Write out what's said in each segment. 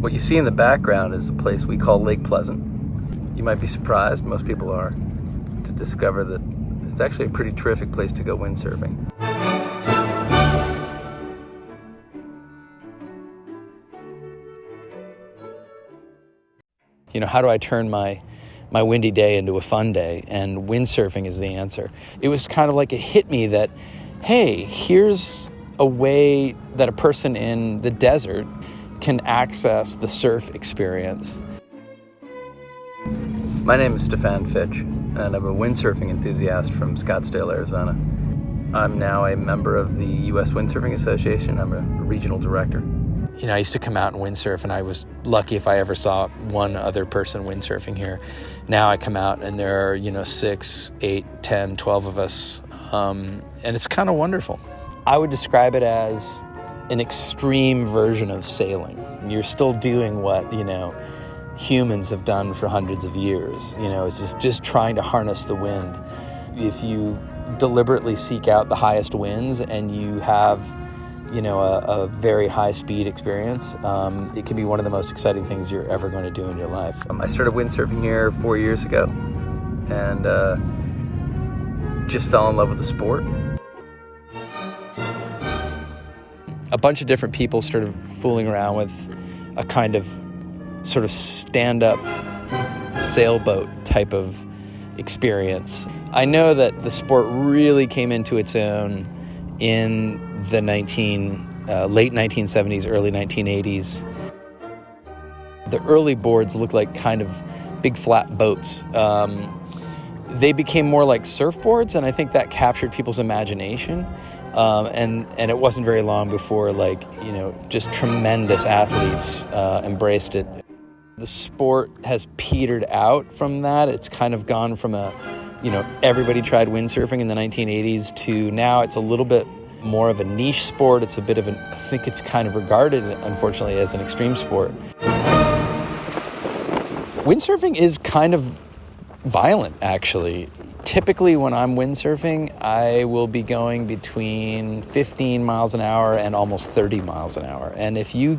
What you see in the background is a place we call Lake Pleasant. You might be surprised, most people are, to discover that it's actually a pretty terrific place to go windsurfing. You know, how do I turn my windy day into a fun day? And windsurfing is the answer. It was kind of like it hit me that, hey, here's a way that a person in the desert can access the surf experience. My name is Stefan Fitch, and I'm a windsurfing enthusiast from Scottsdale, Arizona. I'm now a member of the U.S. Windsurfing Association. I'm a regional director. You know, I used to come out and windsurf, and I was lucky if I ever saw one other person windsurfing here. Now I come out, and there are, 6, 8, 10, 12 of us, and it's kind of wonderful. I would describe it as an extreme version of sailing. You're still doing what, humans have done for hundreds of years. It's just trying to harness the wind. If you deliberately seek out the highest winds and you have, a very high speed experience, it can be one of the most exciting things you're ever going to do in your life. I started windsurfing here 4 years ago and just fell in love with the sport. A bunch of different people started fooling around with a kind of sort of stand-up sailboat type of experience. I know that the sport really came into its own in the late 1970s, early 1980s. The early boards looked like kind of big flat boats. They became more like surfboards, and I think that captured people's imagination. And it wasn't very long before, just tremendous athletes embraced it. The sport has petered out from that. It's kind of gone from everybody tried windsurfing in the 1980s to now it's a little bit more of a niche sport. It's a bit of I think it's kind of regarded, unfortunately, as an extreme sport. Windsurfing is kind of violent, actually. Typically, when I'm windsurfing, I will be going between 15 miles an hour and almost 30 miles an hour. And if you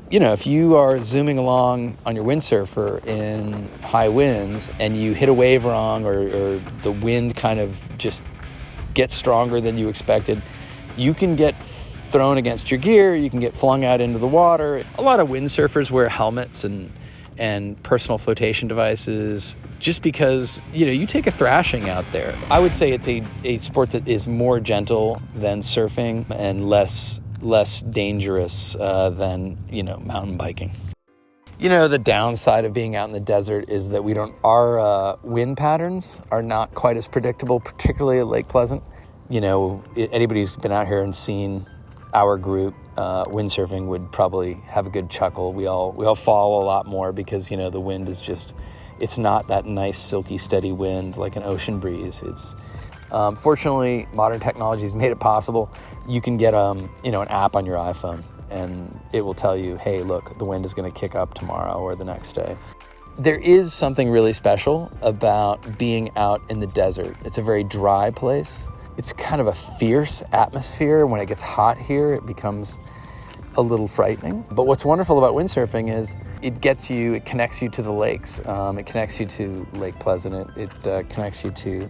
if you are zooming along on your windsurfer in high winds and you hit a wave wrong or the wind kind of just gets stronger than you expected, you can get thrown against your gear, you can get flung out into the water. A lot of windsurfers wear helmets and personal flotation devices just because, you take a thrashing out there. I would say it's a sport that is more gentle than surfing and less dangerous than, mountain biking. The downside of being out in the desert is that our wind patterns are not quite as predictable, particularly at Lake Pleasant. Anybody who's been out here and seen our group windsurfing would probably have a good chuckle. We all fall a lot more because, the wind is it's not that nice, silky, steady wind like an ocean breeze. It's fortunately, modern technology has made it possible. You can get an app on your iPhone, and it will tell you, hey, look, the wind is going to kick up tomorrow or the next day. There is something really special about being out in the desert. It's a very dry place. It's kind of a fierce atmosphere. When it gets hot here, it becomes a little frightening. But what's wonderful about windsurfing is it connects you to the lakes. It connects you to Lake Pleasant. It connects you to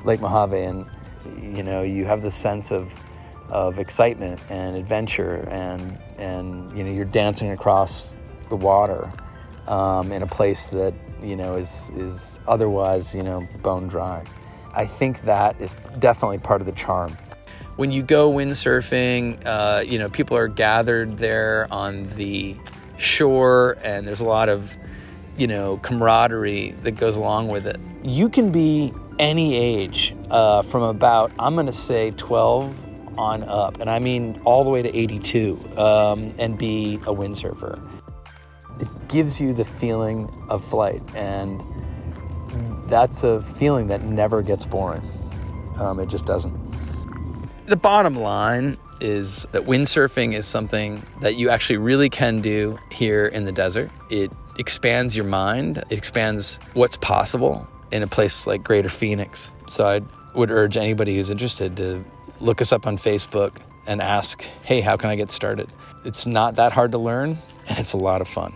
Lake Mojave, and you have this sense of excitement and adventure, and you're dancing across the water in a place that is otherwise bone dry. I think that is definitely part of the charm. When you go windsurfing, people are gathered there on the shore, and there's a lot of camaraderie that goes along with it. You can be any age from about, I'm going to say 12 on up, and I mean all the way to 82, and be a windsurfer. It gives you the feeling of flight, and that's a feeling that never gets boring. It just doesn't. The bottom line is that windsurfing is something that you actually really can do here in the desert. It expands your mind. It expands what's possible in a place like Greater Phoenix. So I would urge anybody who's interested to look us up on Facebook and ask, hey, how can I get started? It's not that hard to learn, and it's a lot of fun.